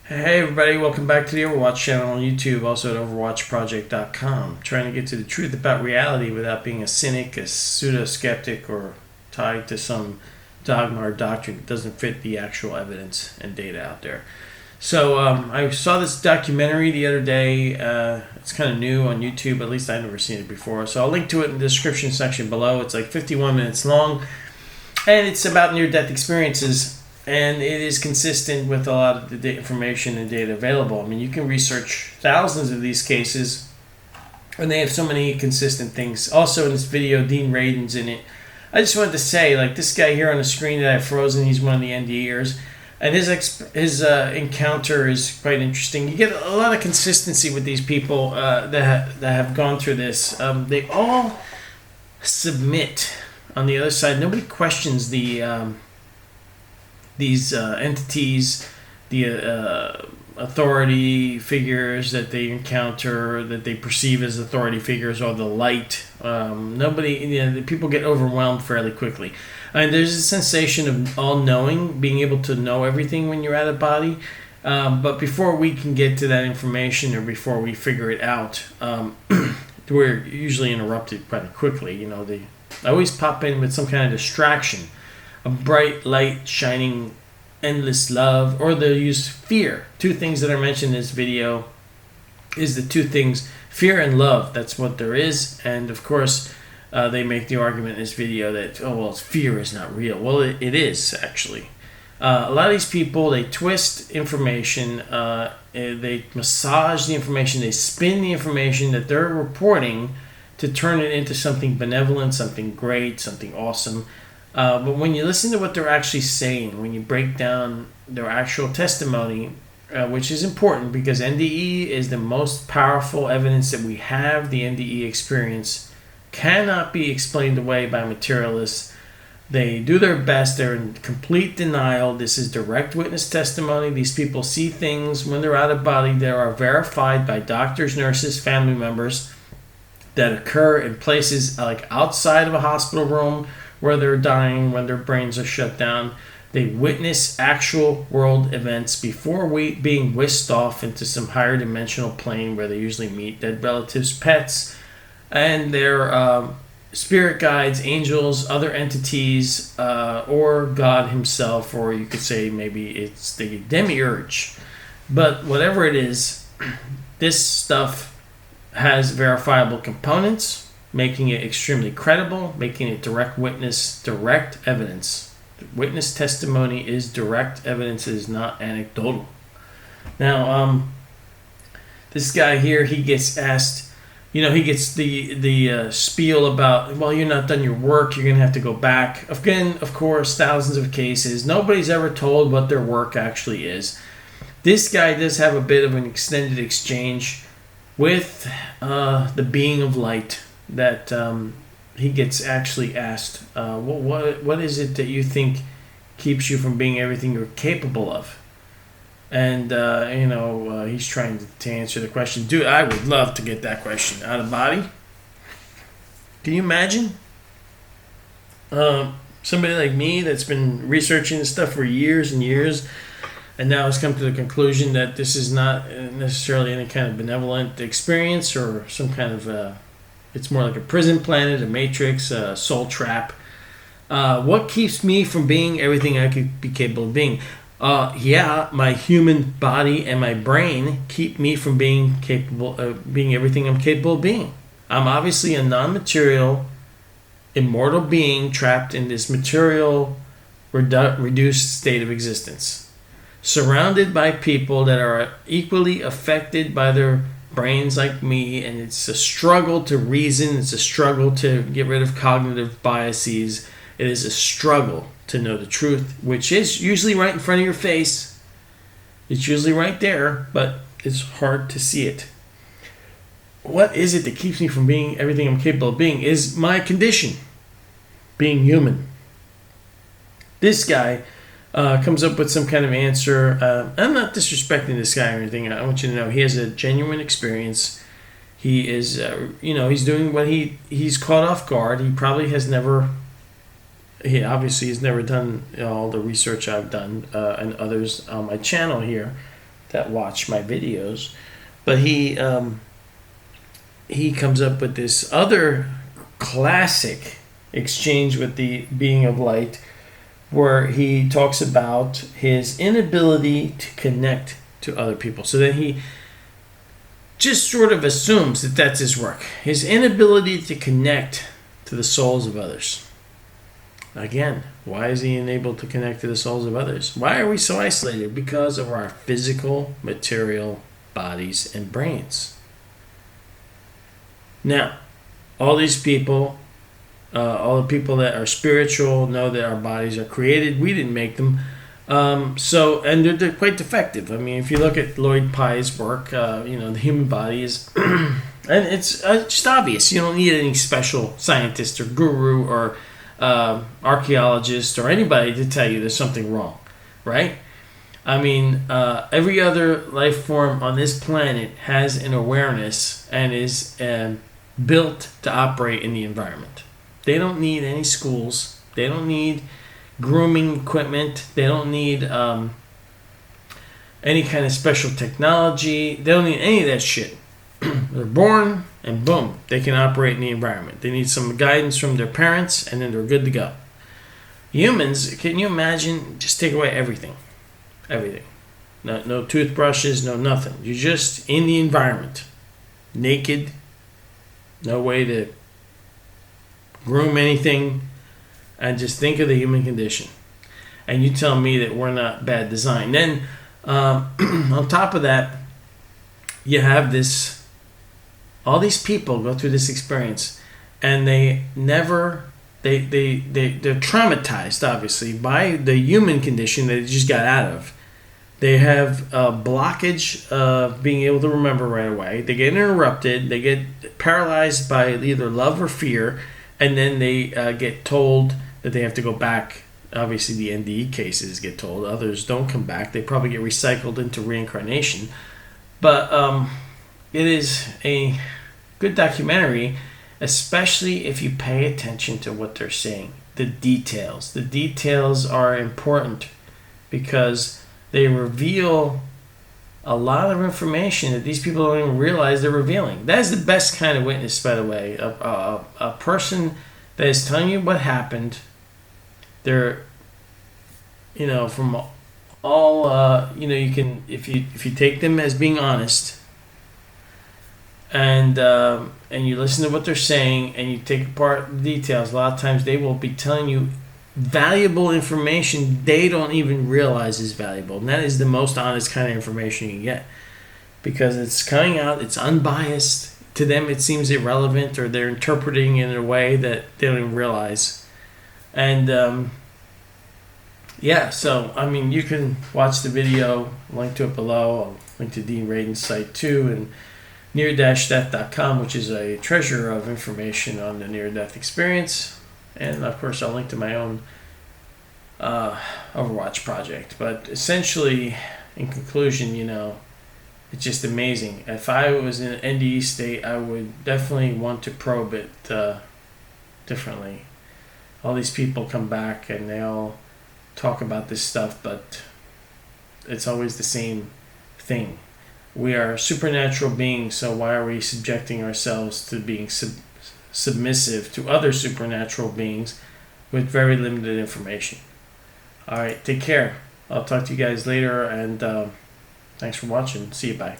Hey everybody, welcome back to the Overwatch channel on YouTube, also at overwatchproject.com. Trying to get to the truth about reality without being a cynic, a pseudo-skeptic, or tied to some dogma or doctrine that doesn't fit the actual evidence and data out there. So I saw this documentary the other day. It's kind of new on YouTube, at least I've never seen it before. So I'll link to it in the description section below. It's like 51 minutes long, and it's about near-death experiences. And it is consistent with a lot of the information and data available. I mean, you can research thousands of these cases, and they have so many consistent things. Also, in this video, Dean Radin's in it. I just wanted to say, like, this guy here on the screen that I've frozen, he's one of the NDEers, and his encounter is quite interesting. You get a lot of consistency with these people that have gone through this. They all submit on the other side. Nobody questions these entities, the authority figures that they encounter, that they perceive as authority figures, or the light. The people get overwhelmed fairly quickly. And there's a sensation of all-knowing, being able to know everything when you're out of body. But before we can get to that information, or before we figure it out, we're usually interrupted quite quickly. They always pop in with some kind of distraction. A bright light shining endless love, or they'll use fear. Two things that are mentioned in this video is the two things, fear and love. That's what there is. And of course, they make the argument in this video that, fear is not real. Well, it is, actually. A lot of these people, they twist information, they massage the information, they spin the information that they're reporting to turn it into something benevolent, something great, something awesome. But when you listen to what they're actually saying, when you break down their actual testimony, which is important because NDE is the most powerful evidence that we have, the NDE experience cannot be explained away by materialists. They do their best. They're in complete denial. This is direct witness testimony. These people see things when they're out of body that are verified by doctors, nurses, family members that occur in places like outside of a hospital room, where they're dying, when their brains are shut down. They witness actual world events before being whisked off into some higher dimensional plane where they usually meet dead relatives, pets, and their spirit guides, angels, other entities, or God himself, or you could say maybe it's the demiurge. But whatever it is, this stuff has verifiable components, making it extremely credible, making it direct witness, direct evidence. Witness testimony is direct evidence, it is not anecdotal. Now, this guy here, he gets asked, he gets the spiel about, you're not done your work, you're going to have to go back. Again, of course, thousands of cases. Nobody's ever told what their work actually is. This guy does have a bit of an extended exchange with the being of light, that he gets actually asked, what is it that you think keeps you from being everything you're capable of? And he's trying to answer the question. Dude, I would love to get that question. Out of body? Can you imagine somebody like me that's been researching this stuff for years and years, and now has come to the conclusion that this is not necessarily any kind of benevolent experience, or some kind of it's more like a prison planet, a matrix, a soul trap. What keeps me from being everything I could be capable of being? My human body and my brain keep me from being capable of being everything I'm capable of being. I'm obviously a non-material, immortal being trapped in this material, reduced state of existence, surrounded by people that are equally affected by their brains like me, and it's a struggle to reason. It's a struggle to get rid of cognitive biases. It is a struggle to know the truth, which is usually right in front of your face. It's usually right there, but it's hard to see it. What is it that keeps me from being everything I'm capable of being? Is my condition, being human. This guy comes up with some kind of answer. I'm not disrespecting this guy or anything. I want you to know he has a genuine experience. He is, he's doing what he's caught off guard. He probably has never he obviously has never done all the research I've done and others on my channel here that watch my videos, but he comes up with this other classic exchange with the being of light, where he talks about his inability to connect to other people. So then he just sort of assumes that that's his work, his inability to connect to the souls of others. Again, why is he unable to connect to the souls of others? Why are we so isolated? Because of our physical, material bodies and brains. Now, all these people, all the people that are spiritual know that our bodies are created. We didn't make them. And they're quite defective. I mean, if you look at Lloyd Pye's work, the human body is, and it's just obvious. You don't need any special scientist or guru or archaeologist or anybody to tell you there's something wrong, right? I mean, every other life form on this planet has an awareness and is built to operate in the environment. They don't need any schools. They don't need grooming equipment. They don't need any kind of special technology. They don't need any of that shit. They're born and boom, they can operate in the environment. They need some guidance from their parents and then they're good to go. Humans, can you imagine, just take away everything. Everything. No toothbrushes, no nothing. You're just in the environment. Naked. No way to groom anything. And just think of the human condition. And you tell me that we're not bad design. Then, on top of that, you have this, all these people go through this experience and they're traumatized, obviously, by the human condition that they just got out of. They have a blockage of being able to remember right away. They get interrupted. They get paralyzed by either love or fear. And then they get told that they have to go back. Obviously, the NDE cases get told. Others don't come back. They probably get recycled into reincarnation. But it is a good documentary, especially if you pay attention to what they're saying. The details. The details are important because they reveal a lot of information that these people don't even realize they're revealing. That is the best kind of witness, by the way. A person that is telling you what happened. They're, from all, you can, if you take them as being honest, and you listen to what they're saying, and you take apart the details, a lot of times they will be telling you valuable information they don't even realize is valuable. And that is the most honest kind of information you get. Because it's coming out, it's unbiased. To them it seems irrelevant, or they're interpreting it in a way that they don't even realize. And you can watch the video, link to it below. I'll link to Dean Radin's site too, and near-death.com, which is a treasure of information on the near-death experience. And of course, I'll link to my own Overwatch project. But essentially, in conclusion, it's just amazing. If I was in an NDE state, I would definitely want to probe it differently. All these people come back and they all talk about this stuff, but it's always the same thing. We are supernatural beings, so why are we subjecting ourselves to being submissive to other supernatural beings with very limited information? All right, take care. I'll talk to you guys later, and thanks for watching. See you. Bye.